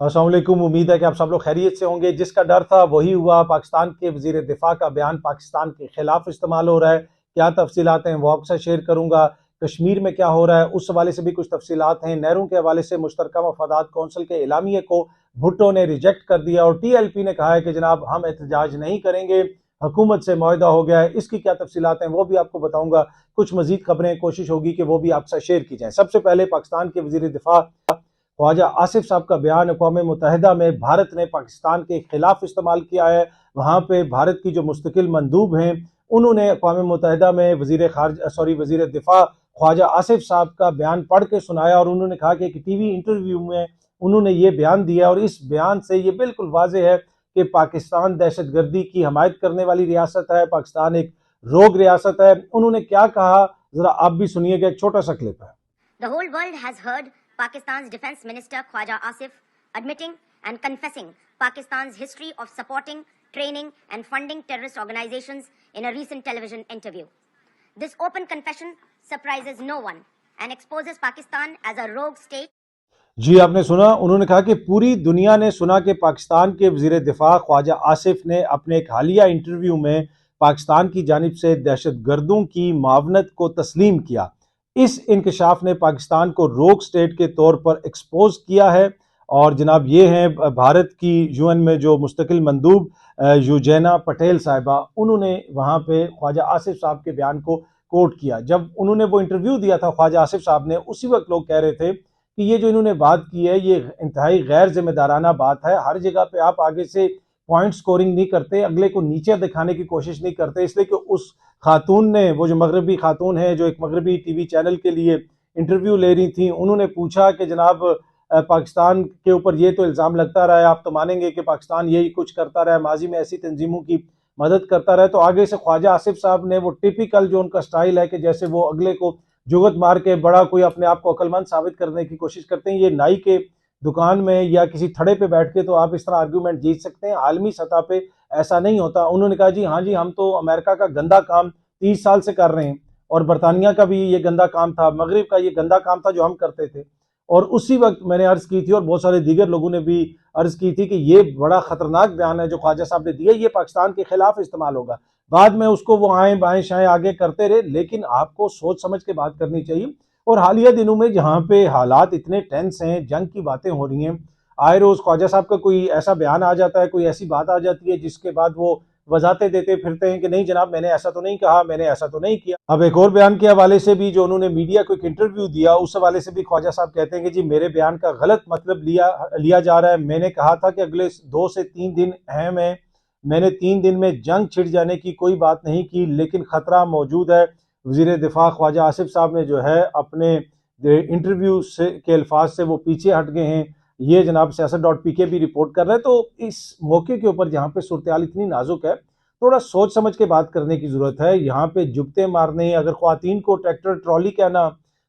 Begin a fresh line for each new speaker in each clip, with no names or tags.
अस्सलाम वालेकुम। उम्मीद है कि आप सब लोग खैरियत से होंगे। जिसका डर था वही हुआ। पाकिस्तान के वजीर दिफा का बयान पाकिस्तान के खिलाफ इस्तेमाल हो रहा है। क्या तफसीलात हैं वो आपके साथ शेयर करूंगा। कश्मीर में क्या हो रहा है उस हवाले से भी कुछ तफसीलात हैं। नहरों के हवाले से मुश्तरका मफादात कौंसिल के एलामिये को भुट्टो ने रिजेक्ट कर दिया और TLP ने कहा है कि जनाब हम एहतजाज नहीं करेंगे, हुकूमत से मुआहदा हो गया है। इसकी क्या तफसीलात हैं वो भी आपको बताऊंगा। कुछ मजीद खबरें कोशिश होगी कि वो भी आपसे शेयर की जाए। सबसे पहले पाकिस्तान के वजीर दिफा ख्वाजा आसिफ साहब का बयान अक़वाम मुत्तहिदा में भारत ने पाकिस्तान के खिलाफ इस्तेमाल किया है। वहाँ पे भारत की जो मुस्तकिल मंदूब हैं उन्होंने अक़वाम मुत्तहिदा में वजीर दिफा ख्वाजा आसिफ साहब का बयान पढ़ के सुनाया और उन्होंने कहा कि एक TV इंटरव्यू में उन्होंने ये बयान दिया और इस बयान से ये बिल्कुल वाज़ेह है कि पाकिस्तान दहशत गर्दी की हमायत करने वाली रियासत है, पाकिस्तान एक रोग रियासत है। उन्होंने क्या कहा जरा आप भी सुनिएगा, एक छोटा सा क्लिप है।
The whole world has heard Pakistan's Defence Minister Khwaja Asif admitting and confessing Pakistan's history of supporting, training and funding terrorist organizations in a recent television interview. This open confession surprises no one and exposes Pakistan as a rogue state.
जी आपने सुना, उन्होंने कहा कि पूरी दुनिया ने सुना कि पाकिस्तान के वजीर दिफा ख्वाजा आसिफ ने अपने एक हालिया इंटरव्यू में पाकिस्तान की जानिब से दहशत गर्दों की मावनत को तस्लीम किया। इस इंकशाफ ने पाकिस्तान को रोग स्टेट के तौर पर एक्सपोज किया है। और जनाब ये हैं भारत की UN में जो मुस्तकिल मंदूब यूजेना पटेल साहिबा, उन्होंने वहाँ पे ख्वाजा आसिफ साहब के बयान को कोट किया। जब उन्होंने वो इंटरव्यू दिया था ख्वाजा आसिफ साहब ने, उसी वक्त लोग कह रहे थे कि ये जो इन्होंने बात की है ये इंतहाई गैर जिम्मेदाराना बात है। हर जगह पे आप आगे से पॉइंट स्कोरिंग नहीं करते, अगले को नीचे दिखाने की कोशिश नहीं करते, इसलिए कि उस खातून ने, वो जो मगरबी खातून है जो एक मगरबी TV चैनल के लिए इंटरव्यू ले रही थी, उन्होंने पूछा कि जनाब पाकिस्तान के ऊपर ये तो इल्ज़ाम लगता रहा है, आप तो मानेंगे कि पाकिस्तान यही कुछ करता रहा है, माजी में ऐसी तंजीमों की मदद करता रहा। तो आगे से ख्वाजा आसिफ साहब ने वो टिपिकल जो उनका स्टाइल है कि जैसे वो अगले को जुगत मार के बड़ा कोई अपने आप को अक्लमंद साबित करने की कोशिश करते हैं। ये नाई के दुकान में या किसी थड़े पे बैठ के तो आप इस तरह आर्ग्यूमेंट जीत सकते हैं, आलमी सतह पे ऐसा नहीं होता। उन्होंने कहा जी हाँ जी, हम तो अमेरिका का गंदा काम 30 साल से कर रहे हैं और बरतानिया का भी ये गंदा काम था, मगरिब का ये गंदा काम था जो हम करते थे। और उसी वक्त मैंने अर्ज की थी और बहुत सारे दीगर लोगों ने भी अर्ज की थी कि ये बड़ा खतरनाक बयान है जो ख्वाजा साहब ने दिया, ये पाकिस्तान के खिलाफ इस्तेमाल होगा। बाद में उसको वो आए बाएं शाएं आगे करते रहे, लेकिन आपको सोच समझ के बात करनी चाहिए। और हालिया दिनों में जहाँ पे हालात इतने टेंस हैं, जंग की बातें हो रही हैं, आए रोज ख्वाजा साहब का कोई ऐसा बयान आ जाता है, कोई ऐसी बात आ जाती है जिसके बाद वो वजाते देते फिरते हैं कि नहीं जनाब मैंने ऐसा तो नहीं कहा, मैंने ऐसा तो नहीं किया। अब एक और बयान के हवाले से भी जो उन्होंने मीडिया को एक इंटरव्यू दिया, उस हवाले से भी ख्वाजा साहब कहते हैं कि जी मेरे बयान का गलत मतलब लिया जा रहा है। मैंने कहा था कि अगले 2 से 3 दिन अहम है, मैंने 3 दिन में जंग छिड़ जाने की कोई बात नहीं की, लेकिन खतरा मौजूद है। वजीर दिफा ख्वाजा आसिफ साहब ने जो है अपने इंटरव्यू से के अल्फाज से वो पीछे हट गए हैं। ये जनाब siyaset.pk भी रिपोर्ट कर रहे हैं। तो इस मौके के ऊपर जहाँ पे सूरत इतनी नाजुक है, थोड़ा सोच समझ के बात करने की जरूरत है। यहाँ पे जुगते मारने, अगर ख्वातीन को ट्रैक्टर ट्रॉली कहना,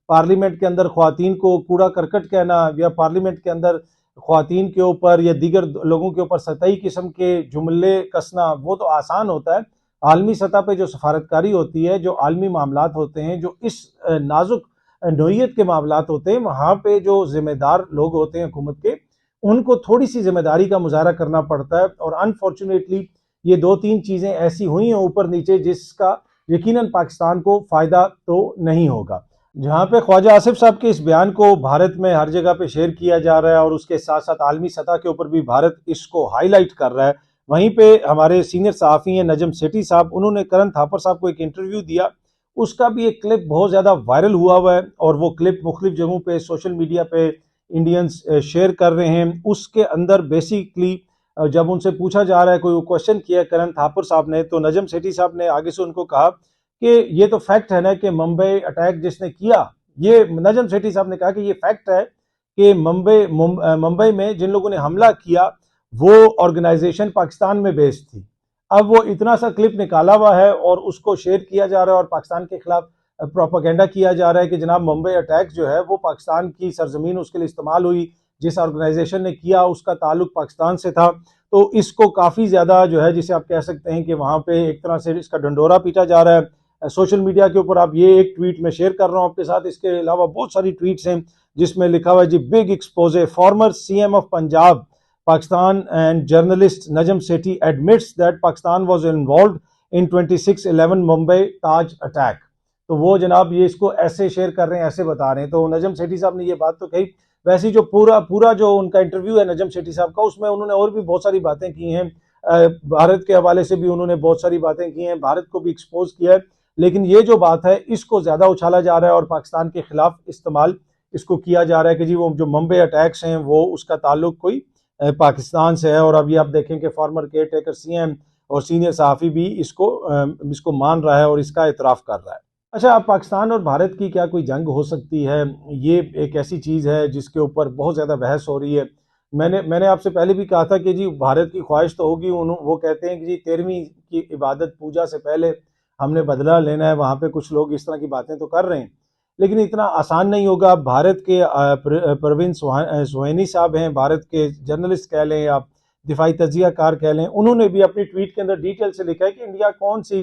पार्लियामेंट के अंदर ख्वातीन को कूड़ा करकट कहना, या पार्लियामेंट के अंदर ख्वातीन के ऊपर या दीगर लोगों के ऊपर सतही किस्म के जुमले कसना, वो तो आसान होता है। आलमी सतह पे जो सफारतकारी होती है, जो आलमी मामलात होते हैं, जो इस नाजुक नोयत के मामलात होते हैं, वहाँ पे जो जिम्मेदार लोग होते हैं हुकूमत के, उनको थोड़ी सी जिम्मेदारी का मुजाहरा करना पड़ता है। और अनफॉर्चुनेटली ये 2-3 चीज़ें ऐसी हुई हैं ऊपर नीचे जिसका यकीनन पाकिस्तान को फ़ायदा तो नहीं होगा। जहाँ पे ख्वाजा आसिफ साहब के इस बयान को भारत में हर जगह पे शेयर किया जा रहा है और उसके साथ साथ आलमी सतह के ऊपर भी भारत इसको हाईलाइट कर रहा है, वहीं पे हमारे सीनियर सहाफ़ी हैं नजम सेठी साहब, उन्होंने करण थापर साहब को एक इंटरव्यू दिया, उसका भी एक क्लिप बहुत ज़्यादा वायरल हुआ है और वो क्लिप मुख्तलिफ जगहों पे सोशल मीडिया पे इंडियंस शेयर कर रहे हैं। उसके अंदर बेसिकली जब उनसे पूछा जा रहा है, कोई क्वेश्चन किया करण थापर साहब ने, तो नजम सेठी साहब ने आगे से उनको कहा कि ये तो फैक्ट है ना कि मुंबई अटैक जिसने किया, ये नजम सेठी साहब ने कहा कि ये फैक्ट है कि मुंबई में जिन लोगों ने हमला किया वो ऑर्गेनाइजेशन पाकिस्तान में बेस्ड थी। अब वो इतना सा क्लिप निकाला हुआ है और उसको शेयर किया जा रहा है और पाकिस्तान के खिलाफ प्रोपेगेंडा किया जा रहा है कि जनाब मुंबई अटैक जो है वो पाकिस्तान की सरजमीन उसके लिए इस्तेमाल हुई, जिस ऑर्गेनाइजेशन ने किया उसका ताल्लुक पाकिस्तान से था। तो इसको काफ़ी ज़्यादा जो है, जिसे आप कह सकते हैं कि वहाँ पे एक तरह से इसका ढंडोरा पीटा जा रहा है सोशल मीडिया के ऊपर। आप ये एक ट्वीट में शेयर कर रहा हूँ आपके साथ, इसके अलावा बहुत सारी ट्वीट्स हैं जिसमें लिखा हुआ है जी, big expose, former CM of Punjab Pakistan and journalist Najam Sethi admits that Pakistan was involved in 26/11 Mumbai Taj attack. तो वो जनाब ये इसको ऐसे शेयर कर रहे हैं, ऐसे बता रहे हैं। तो नजम सेठी साहब ने ये बात तो कही। वैसे जो पूरा जो उनका इंटरव्यू है नजम सेठी साहब का, उसमें उन्होंने और भी बहुत सारी बातें की हैं। भारत के हवाले से भी उन्होंने बहुत सारी बातें की हैं, भारत को भी एक्सपोज किया है। लेकिन ये जो बात है इसको ज्यादा उछाला जा रहा है और पाकिस्तान के खिलाफ इस्तेमाल इसको किया जा रहा है कि जी वो जो मुंबई अटैक्स हैं वो उसका ताल्लुक कोई पाकिस्तान से है। और अभी आप देखें कि फॉर्मर केयर टेकर सीएम और सीनियर सहाफ़ी भी इसको मान रहा है और इसका इतराफ़ कर रहा है। अच्छा, अब पाकिस्तान और भारत की क्या कोई जंग हो सकती है? ये एक ऐसी चीज़ है जिसके ऊपर बहुत ज़्यादा बहस हो रही है। मैंने आपसे पहले भी कहा था कि जी भारत की ख्वाहिश तो होगी, वो कहते हैं कि जी 13वीं की इबादत पूजा से पहले हमने बदला लेना है। वहाँ पे कुछ लोग इस तरह की बातें तो कर रहे हैं, लेकिन इतना आसान नहीं होगा। भारत के प्रवीण सोहनी साहब हैं, भारत के जर्नलिस्ट कह लें, आप दिफाई तजिया कार कह लें, उन्होंने भी अपनी ट्वीट के अंदर डिटेल से लिखा है कि इंडिया कौन सी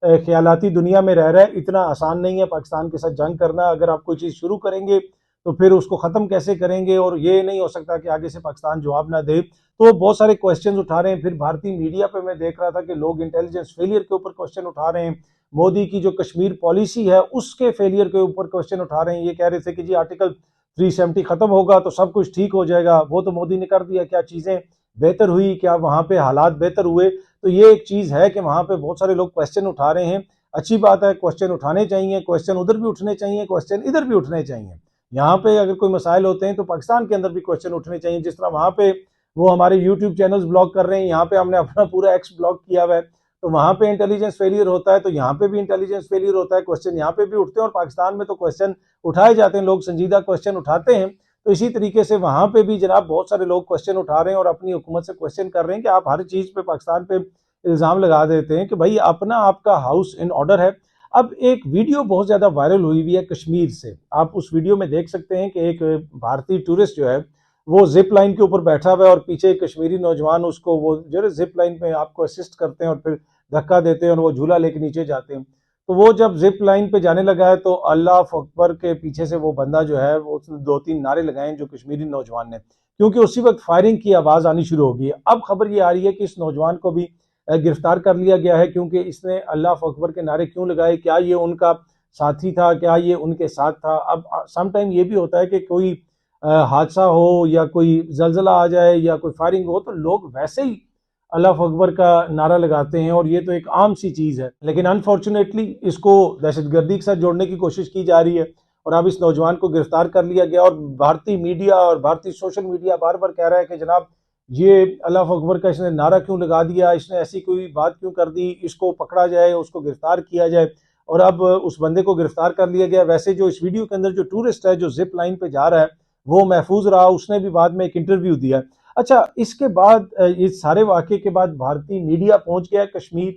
ख्यालाती दुनिया में रह रहा है। इतना आसान नहीं है पाकिस्तान के साथ जंग करना। अगर आप कोई चीज़ शुरू करेंगे तो फिर उसको ख़त्म कैसे करेंगे, और ये नहीं हो सकता कि आगे से पाकिस्तान जवाब ना दे। तो बहुत सारे क्वेश्चन उठा रहे हैं। फिर भारतीय मीडिया पे मैं देख रहा था कि लोग इंटेलिजेंस फेलियर के ऊपर क्वेश्चन उठा रहे हैं, मोदी की जो कश्मीर पॉलिसी है उसके फेलियर के ऊपर क्वेश्चन उठा रहे हैं। ये कह रहे थे कि जी आर्टिकल 370 खत्म होगा तो सब कुछ ठीक हो जाएगा। वो तो मोदी ने कर दिया, क्या चीज़ें बेहतर हुई, क्या वहाँ पे हालात बेहतर हुए? तो ये एक चीज़ है कि वहाँ पे बहुत सारे लोग क्वेश्चन उठा रहे हैं। अच्छी बात है, क्वेश्चन उठाने चाहिए, क्वेश्चन उधर भी उठने चाहिए, क्वेश्चन इधर भी उठने चाहिए। यहाँ पे अगर कोई मसाइल होते हैं तो पाकिस्तान के अंदर भी क्वेश्चन उठने चाहिए। जिस तरह वहाँ पे वो हमारे यूट्यूब चैनल्स ब्लॉक कर रहे हैं, यहाँ पे हमने अपना पूरा एक्स ब्लॉक किया हुआ है। तो वहाँ पे इंटेलिजेंस फेलियर होता है, तो यहाँ पे भी इंटेलिजेंस फेलियर होता है, क्वेश्चन यहाँ पे भी उठते हैं। और पाकिस्तान में तो क्वेश्चन उठाए जाते हैं, लोग संजीदा क्वेश्चन उठाते हैं। तो इसी तरीके से वहाँ पे भी जनाब बहुत सारे लोग क्वेश्चन उठा रहे हैं और अपनी हुकूमत से क्वेश्चन कर रहे हैं कि आप हर चीज़ पे पाकिस्तान पे इल्ज़ाम लगा देते हैं कि भाई अपना आपका हाउस इन ऑर्डर है। अब एक वीडियो बहुत ज़्यादा वायरल हुई हुई है कश्मीर से। आप उस वीडियो में देख सकते हैं कि एक भारतीय टूरिस्ट जो है वो जिप लाइन के ऊपर बैठा हुआ है और पीछे एक कश्मीरी नौजवान उसको वो जो जिप लाइन में आपको असिस्ट करते हैं और फिर धक्का देते हैं और वो झूला लेके नीचे जाते हैं। तो वो जब जिप लाइन पे जाने लगा है तो अल्लाह अकबर के पीछे से वो बंदा जो है वो उसने 2-3 नारे लगाए जो कश्मीरी नौजवान ने, क्योंकि उसी वक्त फायरिंग की आवाज़ आनी शुरू हो गई है। अब खबर ये आ रही है कि इस नौजवान को भी गिरफ्तार कर लिया गया है, क्योंकि इसने अल्लाह अकबर के नारे क्यों लगाए, क्या ये उनका साथी था, क्या ये उनके साथ था। अब सम टाइम ये भी होता है कि कोई हादसा हो या कोई जलजला आ जाए या कोई फायरिंग हो तो लोग वैसे ही अल्लाह अकबर का नारा लगाते हैं, और ये तो एक आम सी चीज़ है। लेकिन अनफॉर्चुनेटली इसको दहशतगर्दी के साथ जोड़ने की कोशिश की जा रही है और अब इस नौजवान को गिरफ्तार कर लिया गया। और भारतीय मीडिया और भारतीय सोशल मीडिया बार बार कह रहा है कि जनाब ये अल्लाह अकबर का इसने नारा क्यों लगा दिया, इसने ऐसी कोई बात क्यों कर दी, इसको पकड़ा जाए, उसको गिरफ्तार किया जाए। और अब उस बंदे को गिरफ्तार कर लिया गया। वैसे जो इस वीडियो के अंदर जो टूरिस्ट है जो जिप लाइन पे जा रहा है वो महफूज रहा, उसने भी बाद में एक इंटरव्यू दिया। अच्छा, इसके बाद इस सारे वाक़े के बाद भारतीय मीडिया पहुंच गया कश्मीर,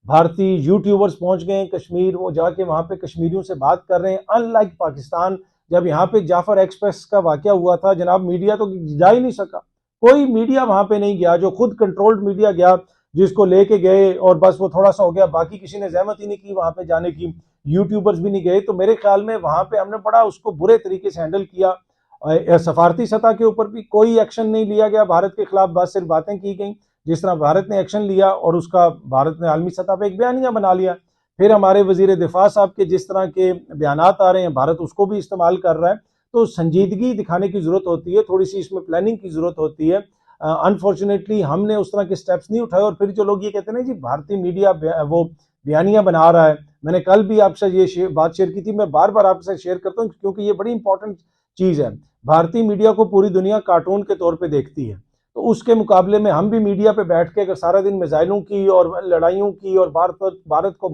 भारतीय यूट्यूबर्स पहुंच गए कश्मीर, वो जाके वहाँ पे कश्मीरियों से बात कर रहे हैं। अनलाइक पाकिस्तान, जब यहाँ पे जाफर एक्सप्रेस का वाक़या हुआ था जनाब, मीडिया तो जा ही नहीं सका, कोई मीडिया वहाँ पे नहीं गया। जो खुद कंट्रोल्ड मीडिया गया, जिसको लेके गए और बस वो थोड़ा सा हो गया, बाकी किसी ने जहमत ही नहीं की वहाँ पे जाने की, यूट्यूबर्स भी नहीं गए। तो मेरे ख्याल में वहाँ पे हमने बड़ा उसको बुरे तरीके से हैंडल किया। सफारती सतह के ऊपर भी कोई एक्शन नहीं लिया गया भारत के खिलाफ, बस सिर्फ बातें की गई। जिस तरह भारत ने एक्शन लिया और उसका भारत ने आलमी सतह पे एक बयानिया बना लिया। फिर हमारे वजीर दिफा साहब के जिस तरह के बयानात आ रहे हैं, भारत उसको भी इस्तेमाल कर रहा है। तो संजीदगी दिखाने की जरूरत होती है, थोड़ी सी इसमें प्लानिंग की जरूरत होती है। अनफॉर्चुनेटली हमने उस तरह के स्टेप्स नहीं उठाए। और फिर जो लोग ये कहते हैं ना जी भारतीय मीडिया वो बयानिया बना रहा है, मैंने कल भी आपसे ये बात शेयर की थी, मैं बार बार आपसे शेयर करता हूँ क्योंकि ये बड़ी इंपॉर्टेंट चीज़ है। भारतीय मीडिया को पूरी दुनिया कार्टून के तौर पे देखती है, तो उसके मुकाबले में हम भी मीडिया पे बैठ के अगर सारा दिन मिसाइलों की और लड़ाइयों की और भारत को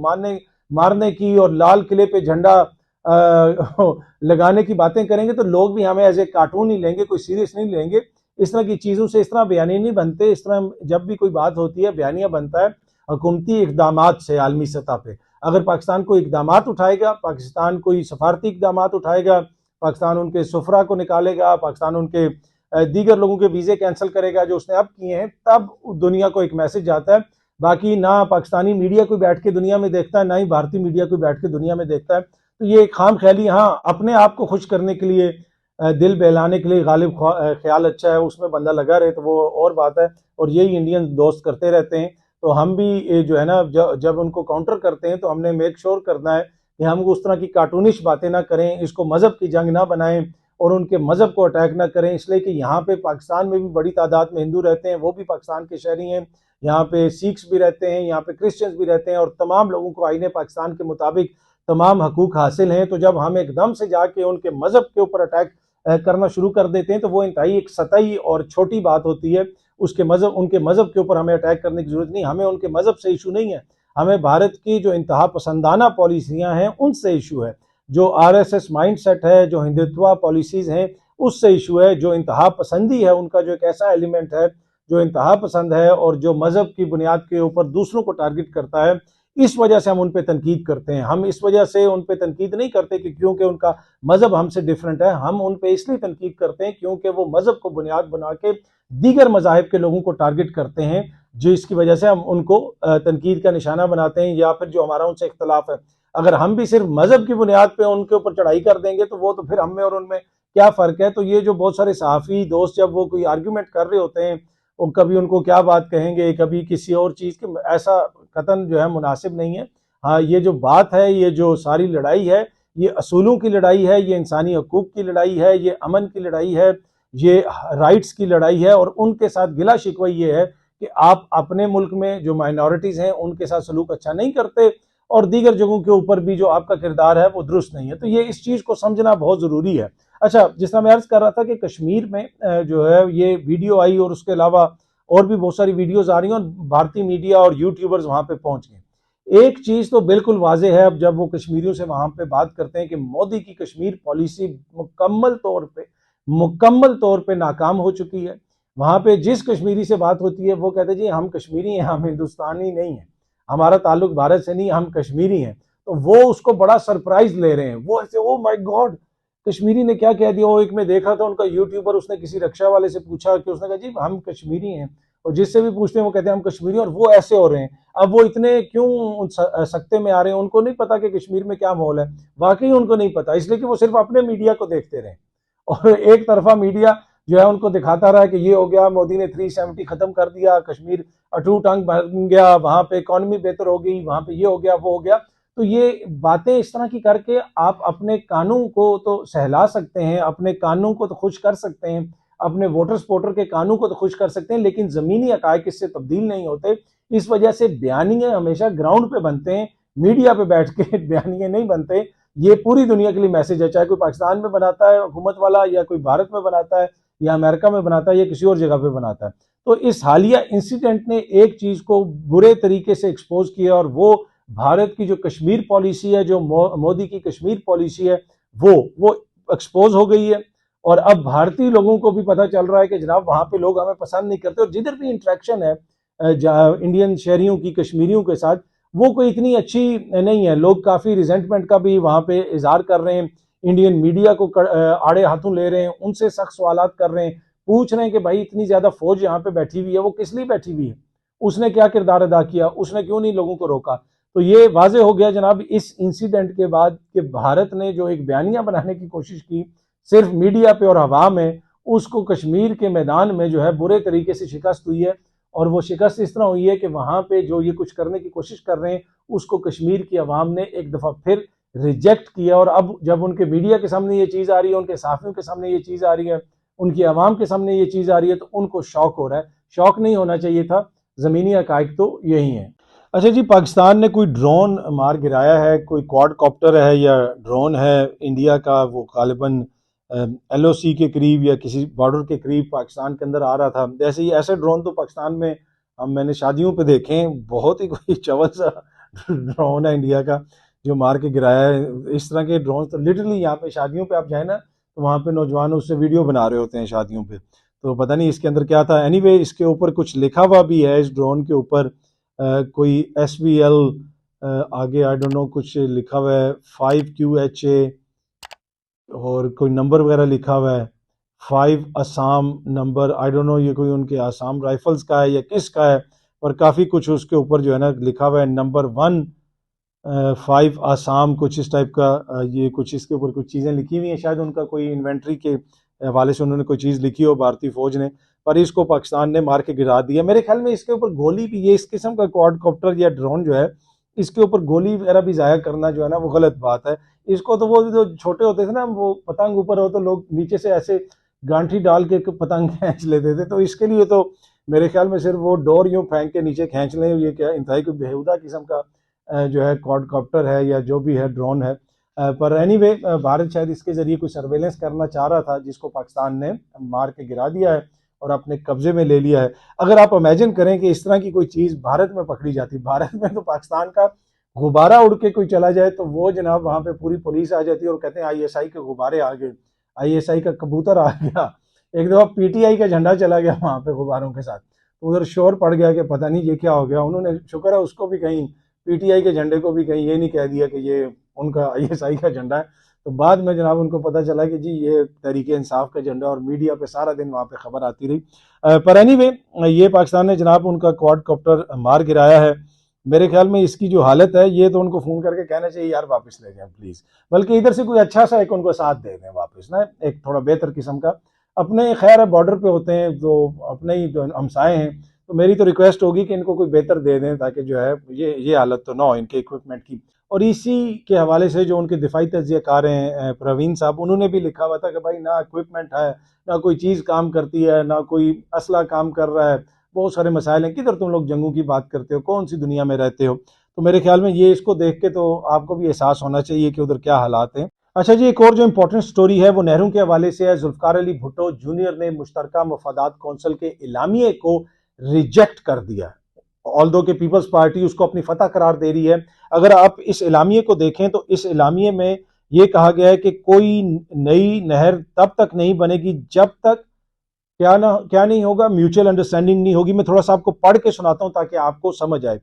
मारने की और लाल किले पे झंडा लगाने की बातें करेंगे तो लोग भी हमें एज ए कार्टून ही लेंगे, कोई सीरियस नहीं लेंगे। इस तरह की चीज़ों से इस तरह बयानिया नहीं बनते। इस तरह जब भी कोई बात होती है बयानिया बनता है हुकूमती इकदामात से आलमी सतह पे। अगर पाकिस्तान कोई इकदामात उठाएगा, पाकिस्तान कोई सफारती इकदामात उठाएगा, पाकिस्तान उनके सुफरा को निकालेगा, पाकिस्तान उनके दीगर लोगों के वीज़े कैंसिल करेगा जो उसने अब किए हैं, तब दुनिया को एक मैसेज जाता है। बाकी ना पाकिस्तानी मीडिया कोई बैठ के दुनिया में देखता है, ना ही भारतीय मीडिया कोई बैठ के दुनिया में देखता है। तो ये खाम ख्याली, हाँ अपने आप को खुश करने के लिए दिल बहलाने के लिए गालिब ख्याल अच्छा है उसमें बंदा लगा रहे तो वो और बात है, और यही इंडियन दोस्त करते रहते हैं। तो हम भी जो है ना जब उनको काउंटर करते हैं तो हमने मेक श्योर करना है कि हम उस तरह की कार्टूनिश बातें ना करें, इसको मज़हब की जंग ना बनाएं और उनके मज़हब को अटैक ना करें, इसलिए कि यहाँ पे पाकिस्तान में भी बड़ी तादाद में हिंदू रहते हैं, वो भी पाकिस्तान के शहरी हैं, यहाँ पे सिख्स भी रहते हैं, यहाँ पे क्रिश्चियंस भी रहते हैं और तमाम लोगों को आईने पाकिस्तान के मुताबिक तमाम हकूक हासिल हैं। तो जब हम एकदम से जाके उनके मज़हब के ऊपर अटैक करना शुरू कर देते हैं तो वो इंतहाई एक सतही और छोटी बात होती है। उसके मज़हब उनके मज़हब के ऊपर हमें अटैक करने की ज़रूरत नहीं, हमें उनके मज़हब से इशू नहीं है, हमें भारत की जो इंतहा पसंदाना पॉलिसियाँ हैं उनसे इशू है, जो आरएसएस माइंड सेट है, जो हिंदुत्व पॉलिसीज़ हैं उससे इशू है, जो इंतहा पसंदी है उनका जो एक ऐसा एलिमेंट है जो इंतहा पसंद है और जो मज़हब की बुनियाद के ऊपर दूसरों को टारगेट करता है, इस वजह से हम उन पर तनकीद करते हैं। हम इस वजह से उन पर तनकीद नहीं करते कि क्योंकि उनका मज़हब हमसे डिफरेंट है, हम उन पर इसलिए तनकीद करते हैं क्योंकि वो मज़हब को बुनियाद बना के दीगर मज़ाहिब के लोगों को टारगेट करते हैं, जो इसकी वजह से हम उनको तनकीद का निशाना बनाते हैं या फिर जो हमारा उनसे इख्तलाफ है। अगर हम भी सिर्फ मज़हब की बुनियाद पर उनके ऊपर चढ़ाई कर देंगे तो वो तो फिर हम में और उनमें क्या फ़र्क है। तो ये जो बहुत सारे सहाफ़ी दोस्त जब वो कोई आर्ग्यूमेंट कर रहे होते हैं, और कभी उनको क्या बात कहेंगे, कभी किसी और चीज़ की, ऐसा कतन जो है मुनासिब नहीं है। हाँ, ये जो बात है, ये जो सारी लड़ाई है, ये असूलों की लड़ाई है, ये इंसानी हकूक़ की लड़ाई है, ये अमन की लड़ाई है, ये राइट्स की लड़ाई है। और उनके साथ गिला शिकवा ये है कि आप अपने मुल्क में जो माइनॉरिटीज़ हैं उनके साथ सलूक अच्छा नहीं करते और दीगर जगहों के ऊपर भी जो आपका किरदार है वो दुरुस्त नहीं है। तो ये इस चीज़ को समझना बहुत ज़रूरी है। अच्छा, जिस तरह मैं अर्ज़ कर रहा था कि कश्मीर में जो है ये वीडियो आई और उसके अलावा और भी बहुत सारी वीडियोज़ आ रही हैं और भारतीय मीडिया और यूट्यूबर्स वहाँ पे पहुँच गए। एक चीज़ तो बिल्कुल वाज़ेह है, अब जब वो कश्मीरियों से वहाँ पे बात करते हैं कि मोदी की कश्मीर पॉलिसी मुकम्मल तौर पे नाकाम हो चुकी है। वहाँ पे जिस कश्मीरी से बात होती है वो कहते हैं जी हम कश्मीरी हैं, हम हिंदुस्तानी नहीं हैं, हमारा ताल्लुक भारत से नहीं, हम कश्मीरी हैं। तो वो उसको बड़ा सरप्राइज ले रहे हैं, वो ऐसे ओ माय गॉड कश्मीरी ने क्या कह दिया। वो एक मैं देख रहा था उनका यूट्यूबर, उसने किसी रक्षा वाले से पूछा कि उसने कहा जी हम कश्मीरी हैं, और जिससे भी पूछते हैं वो कहते हैं हम कश्मीरी, और वो ऐसे हो रहे हैं। अब वो इतने क्यों सख्ते में आ रहे हैं, उनको नहीं पता कि कश्मीर में क्या माहौल है, वाकई उनको नहीं पता, इसलिए कि वो सिर्फ अपने मीडिया को देखते रहे और एक तरफा मीडिया जो है उनको दिखाता रहा कि ये हो गया, मोदी ने 370 खत्म कर दिया, कश्मीर अटूट अंग बन गया, वहां पे इकॉनमी बेहतर हो गई, वहां पे ये हो गया वो हो गया। तो ये बातें इस तरह की करके आप अपने कानून को तो सहला सकते हैं, अपने कानून को तो खुश कर सकते हैं, अपने वोटर सपोर्टर के कानून को तो खुश कर सकते हैं, लेकिन जमीनी हकायक इससे तब्दील नहीं होते। इस वजह से बयानिए हमेशा ग्राउंड पे बनते हैं, मीडिया पे बैठ के बयानिए नहीं बनते। ये पूरी दुनिया के लिए मैसेज है, चाहे कोई पाकिस्तान में बनाता है हुकूमत वाला, या कोई भारत में बनाता है, या अमेरिका में बनाता है, या किसी और जगह पे बनाता है। तो इस हालिया इंसिडेंट ने एक चीज को बुरे तरीके से एक्सपोज किया, और वो भारत की जो कश्मीर पॉलिसी है, जो मोदी की कश्मीर पॉलिसी है, वो एक्सपोज हो गई है। और अब भारतीय लोगों को भी पता चल रहा है कि जनाब वहां पे लोग हमें पसंद नहीं करते, और जिधर भी इंटरेक्शन है इंडियन शहरियों की कश्मीरियों के साथ, वो कोई इतनी अच्छी नहीं है। लोग काफ़ी रिजेंटमेंट का भी वहाँ पे इजहार कर रहे हैं, इंडियन मीडिया को आड़े हाथों ले रहे हैं, उनसे सख्त सवालात कर रहे हैं, पूछ रहे हैं कि भाई इतनी ज़्यादा फौज यहाँ पे बैठी हुई है, वो किस लिए बैठी हुई है, उसने क्या किरदार अदा किया, उसने क्यों नहीं लोगों को रोका। तो ये वाजे हो गया जनाब इस इंसिडेंट के बाद कि भारत ने जो एक बयानिया बनाने की कोशिश की सिर्फ मीडिया पे और हवा में, उसको कश्मीर के मैदान में जो है बुरे तरीके से शिकस्त हुई है। और वो शिकस्त इस तरह हुई है कि वहाँ पे जो ये कुछ करने की कोशिश कर रहे हैं उसको कश्मीर की आवाम ने एक दफ़ा फिर रिजेक्ट किया। और अब जब उनके मीडिया के सामने ये चीज़ आ रही है, उनके सहाफ़ियों के सामने ये चीज़ आ रही है, उनकी आवाम के सामने ये चीज़ आ रही है, तो उनको शौक हो रहा है। शौक नहीं होना चाहिए था, ज़मीनी हक़ाइक़ तो यही हैं। अच्छा जी, पाकिस्तान ने कोई ड्रोन मार गिराया है, कोई क्वाडकॉप्टर है या ड्रोन है इंडिया का, वो गालिबन LOC के करीब या किसी बॉर्डर के करीब पाकिस्तान के अंदर आ रहा था। जैसे ही ऐसे ड्रोन तो पाकिस्तान में मैंने शादियों पे देखे हैं, बहुत ही कोई चवल सा ड्रोन है इंडिया का जो मार के गिराया है। इस तरह के ड्रोन तो लिटरली यहाँ पे शादियों पे आप जाए ना, तो वहाँ पे नौजवान उससे वीडियो बना रहे होते हैं शादियों पे। तो पता नहीं इसके अंदर क्या था। एनीवे, इसके ऊपर कुछ लिखा हुआ भी है, इस ड्रोन के ऊपर कोई SVL आगे आई डोंट नो कुछ लिखा हुआ है, 5QHA और कोई नंबर वगैरह लिखा हुआ है, 5 Assam number, I don't know ये कोई उनके आसाम राइफल्स का है या किस का है, और काफ़ी कुछ उसके ऊपर जो है ना लिखा हुआ है, नंबर 1 फाइव आसाम कुछ इस टाइप का, ये कुछ इसके ऊपर कुछ चीज़ें लिखी हुई हैं, शायद उनका कोई इन्वेंट्री के हवाले से उन्होंने कोई चीज़ लिखी हो भारतीय फौज ने, पर इसको पाकिस्तान ने मार के गिरा दिया। मेरे ख्याल में इसके ऊपर गोली भी, ये इस किस्म का क्वाडकॉप्टर या ड्रोन जो है, इसके ऊपर गोली वगैरह भी ज़ाया करना जो है ना वो गलत बात है। इसको तो वो जो छोटे होते थे ना, वो पतंग ऊपर हो तो लोग नीचे से ऐसे गांठी डाल के पतंग खींच लेते थे, तो इसके लिए तो मेरे ख्याल में सिर्फ वो डोर यूं फेंक के नीचे खींच लें, ये क्या इंतहाई कोई बेहुदा किस्म का जो है क्वाडकॉप्टर है या जो भी है ड्रोन है। पर एनीवे भारत शायद इसके जरिए कोई सर्वेलेंस करना चाह रहा था, जिसको पाकिस्तान ने मार के गिरा दिया है और अपने कब्जे में ले लिया है। अगर आप इमेजिन करें कि इस तरह की कोई चीज़ भारत में पकड़ी जाती, भारत में तो पाकिस्तान का गुब्बारा उड़ के कोई चला जाए तो वो जनाब वहाँ पे पूरी पुलिस आ जाती है और कहते हैं आईएसआई के गुब्बारे आ गए, आईएसआई का कबूतर आ गया। एक दफ़ा पीटीआई का झंडा चला गया वहाँ पे गुब्बारों के साथ, तो उधर शोर पड़ गया कि पता नहीं ये क्या हो गया। उन्होंने शुक्र है उसको भी कहीं पीटीआई के झंडे को भी कहीं ये नहीं कह दिया कि ये उनका आईएसआई का झंडा है। तो बाद में जनाब उनको पता चला कि जी ये तहरीक इंसाफ का झंडा, और मीडिया पे सारा दिन वहाँ पे खबर आती रही। पर एनीवे ये पाकिस्तान ने जनाब उनका क्वाडकॉप्टर मार गिराया है। मेरे ख्याल में इसकी जो हालत है, ये तो उनको फ़ोन करके कहना चाहिए यार वापस ले जाएं प्लीज़, बल्कि इधर से कोई अच्छा सा एक उनको साथ दे दें वापस ना, एक थोड़ा बेहतर किस्म का। अपने खैर है बॉर्डर पे होते हैं तो अपने ही जो हमसाए हैं, तो मेरी तो रिक्वेस्ट होगी कि इनको कोई बेहतर दे दें, ताकि जो है ये हालत तो ना हो इनके इक्विपमेंट की। और इसी के हवाले से जो उनके दिफाई तज्ज़ियाकार हैं प्रवीण साहब, उन्होंने भी लिखा हुआ था कि भाई ना इक्विपमेंट है, ना कोई चीज़ काम करती है, ना कोई असला काम कर रहा है, बहुत सारे मसाइल हैं, किधर तुम लोग जंगों की बात करते हो, कौन सी दुनिया में रहते हो। तो मेरे ख्याल में ये इसको देख के तो आपको भी एहसास होना चाहिए कि उधर क्या हालात हैं। अच्छा जी, एक और जो इंपॉर्टेंट स्टोरी है वो नेहरू के हवाले से है। जुल्फकार अली भुट्टो जूनियर ने मुश्तरका मफादात कौंसिल के इलामिये को रिजेक्ट कर दिया, ऑल्दो के पीपल्स पार्टी उसको अपनी फतह करार दे रही है। अगर आप इस इलामिये को देखें तो इस इलामिये में ये कहा गया है कि कोई नई नहर तब तक नहीं बनेगी जब तक क्या नहीं होगा, म्यूचुअल अंडरस्टैंडिंग नहीं होगी। मैं थोड़ा सा आपको पढ़ के सुनाता हूं ताकि आपको समझ आए।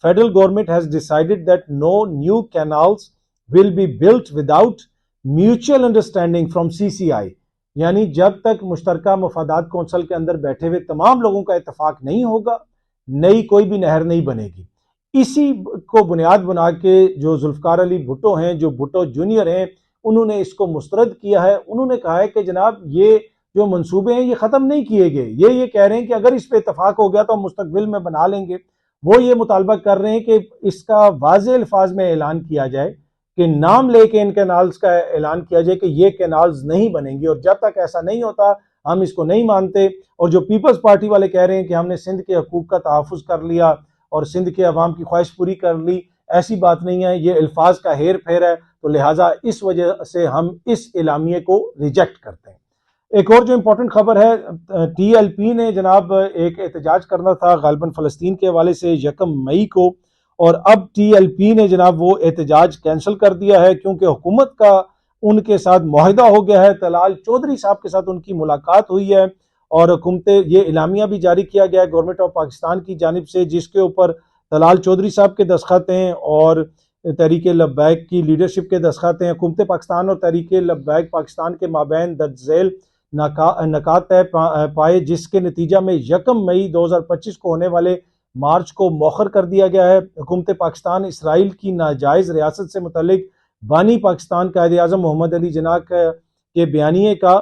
Federal government has decided that no new canals will be built without mutual understanding from CCI, यानी जब तक मुश्तरका मफादात कौंसिल के अंदर बैठे हुए तमाम लोगों का इतफाक नहीं होगा, नई कोई भी नहर नहीं बनेगी। इसी को बुनियाद बना के जो जुल्फकार अली भुट्टो हैं, जो भुट्टो जूनियर हैं, उन्होंने इसको मुस्तरद किया है। उन्होंने कहा है कि जनाब ये जो मंसूबे हैं ये खत्म नहीं किए गए, ये कह रहे हैं कि अगर इस पे इतफाक हो गया तो हम मुस्तकबिल में बना लेंगे। वो ये मुतालबा कर रहे हैं कि इसका वाज़े अल्फाज में ऐलान किया जाए, कि नाम लेके इन कैनाल्स का ऐलान किया जाए कि ये कैनाल्स नहीं बनेंगी, और जब तक ऐसा नहीं होता हम इसको नहीं मानते। और जो पीपल्स पार्टी वाले कह रहे हैं कि हमने सिंध के हकूक का तहफ़्फ़ुज़ कर लिया और सिंध के अवाम की ख्वाहिश पूरी कर ली, ऐसी बात नहीं है, ये अल्फाज का हेर फेर है। तो लिहाजा इस वजह से हम इस इलामिये को रिजेक्ट करते हैं। एक और जो इम्पोर्टेंट खबर है, टीएलपी ने जनाब एक एहतजाज करना था गालिबन फ़लस्तीन के हवाले से 1 मई को, और अब टीएलपी ने जनाब वो एहतजाज कैंसिल कर दिया है, क्योंकि हुकूमत का उनके साथ मुआहिदा हो गया है। तलाल चौधरी साहब के साथ उनकी मुलाकात हुई है और हुकूमत ये इलामिया भी जारी किया गया है गवर्नमेंट ऑफ पाकिस्तान की जानिब से, जिसके ऊपर तलाल चौधरी साहब के दस्तखत हैं और तहरीक लब्बैक की लीडरशिप के दस्तखत हैं। हुकूमत पाकिस्तान और तहरीक लब्बैक पाकिस्तान के माबैन दर्ज झेल नकात तय पाए, जिसके नतीजा में 1 मई 2025 को होने वाले मार्च को मौखर कर दिया गया है। हुकूमत पाकिस्तान इसराइल की नाजायज़ रियासत से मुतल्लिक बानी पाकिस्तान कायदे आज़म मोहम्मद अली जिन्ना के बयानिए का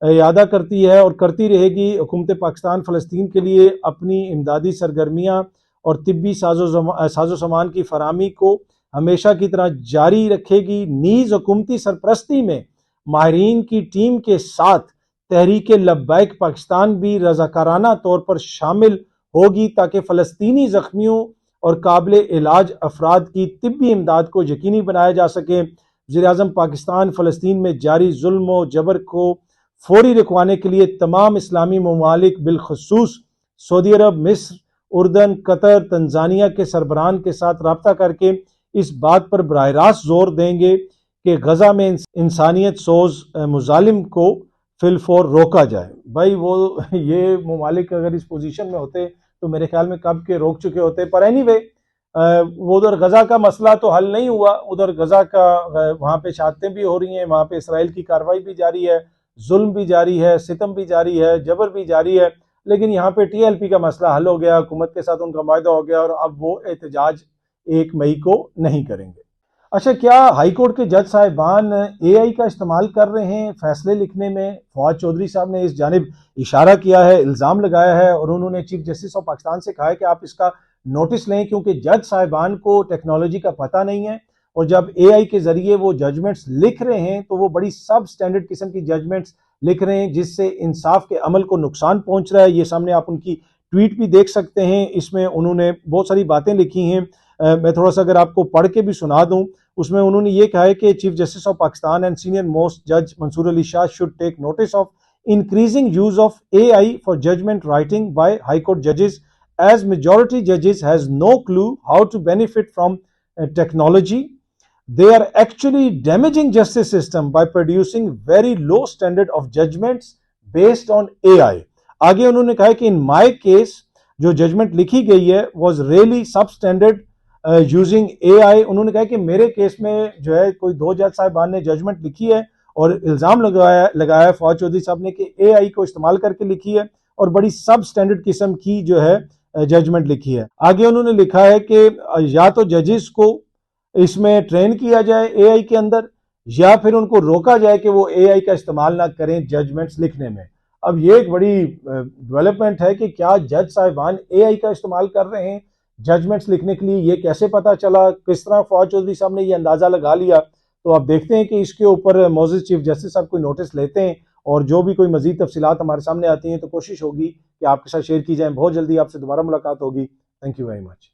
यादा करती है और करती रहेगी। हुकूमत पाकिस्तान फ़लस्तीन के लिए अपनी इमदादी सरगर्मियाँ और तिब्बी साजो सामान की फराहमी को हमेशा की तरह जारी रखेगी। नीज़ हुकूमती सरपरस्ती में माहिरीन की टीम के साथ तहरीक लब्बैक पाकिस्तान भी रज़ाकाराना तौर पर शामिल होगी, ताकि फ़लस्तीनी ज़ख्मियों और काबिल इलाज अफराद की तिब्बी इमदाद को यकीनी बनाया जा सके। वज़ीर-ए-आज़म पाकिस्तान फ़लस्तीन में जारी जुल्म व जबर को फौरी रुकवाने के लिए तमाम इस्लामी ममालिक बिलखसूस सऊदी अरब, मिस्र, उर्दन, कतर, तंजानिया के सरबराहान के साथ रब्ता करके इस बात पर बराह रास्त जोर देंगे कि गजा में इंसानियत सोज मुजालिम को फिलफौर रोका जाए। भाई वो ये ममालिक अगर इस पोजीशन में होते तो मेरे ख्याल में कब के रोक चुके होते। पर एनीवे वो उधर गजा का मसला तो हल नहीं हुआ, उधर गजा का वहाँ पे शहादतें भी हो रही हैं, वहाँ पे इसराइल की कार्रवाई भी जारी है, जुल्म भी जारी है, सितम भी जारी है, जबर भी जारी है। लेकिन यहाँ पे टीएलपी का मसला हल हो गया, हुकूमत के साथ उनका मुआहदा हो गया और अब वो एहतजाज 1 मई को नहीं करेंगे। अच्छा, क्या हाई कोर्ट के जज साहिबान एआई का इस्तेमाल कर रहे हैं फैसले लिखने में? फवाद चौधरी साहब ने इस जानिब इशारा किया है, इल्ज़ाम लगाया है और उन्होंने चीफ जस्टिस ऑफ पाकिस्तान से कहा है कि आप इसका नोटिस लें, क्योंकि जज साहिबान को टेक्नोलॉजी का पता नहीं है और जब एआई के जरिए वो जजमेंट्स लिख रहे हैं तो वो बड़ी सब स्टैंडर्ड किस्म की जजमेंट्स लिख रहे हैं, जिससे इंसाफ के अमल को नुकसान पहुंच रहा है। ये सामने आप उनकी ट्वीट भी देख सकते हैं, इसमें उन्होंने बहुत सारी बातें लिखी हैं। मैं थोड़ा सा अगर आपको पढ़ के भी सुना दूं, उसमें उन्होंने ये कहा है कि chief justice of Pakistan and senior most जज Mansoor Ali Shah should take notice of increasing use of AI for judgment writing by high court जजेस, as majority judges has no clue how to benefit from technology. They are actually damaging justice system by producing very low standard of judgments based on AI. आगे उन्होंने कहा कि in my case जो judgement लिखी गई है was really substandard using AI. उन्होंने कहा कि मेरे केस में जो है कोई 2 जज साहिबान ने जजमेंट लिखी है और इल्ज़ाम लगाया फवाद चौधरी साहब ने कि AI को इस्तेमाल करके लिखी है और बड़ी सब स्टैंडर्ड किस्म की जो है जजमेंट लिखी है। आगे उन्होंने लिखा है कि या तो जजेस को इसमें ट्रेन किया जाए एआई के अंदर, या फिर उनको रोका जाए कि वो एआई का इस्तेमाल ना करें जजमेंट्स लिखने में। अब ये एक बड़ी डेवलपमेंट है कि क्या जज साहिबान एआई का इस्तेमाल कर रहे हैं जजमेंट्स लिखने के लिए? ये कैसे पता चला? किस तरह फवाद चौधरी साहब ने ये अंदाजा लगा लिया? तो आप देखते हैं कि इसके ऊपर मौजूद चीफ जस्टिस साहब कोई नोटिस लेते हैं और जो भी कोई मजीद तफसीलात हमारे सामने आती हैं तो कोशिश होगी कि आपके साथ शेयर की जाए। बहुत जल्दी आपसे दोबारा मुलाकात होगी। Thank you very much.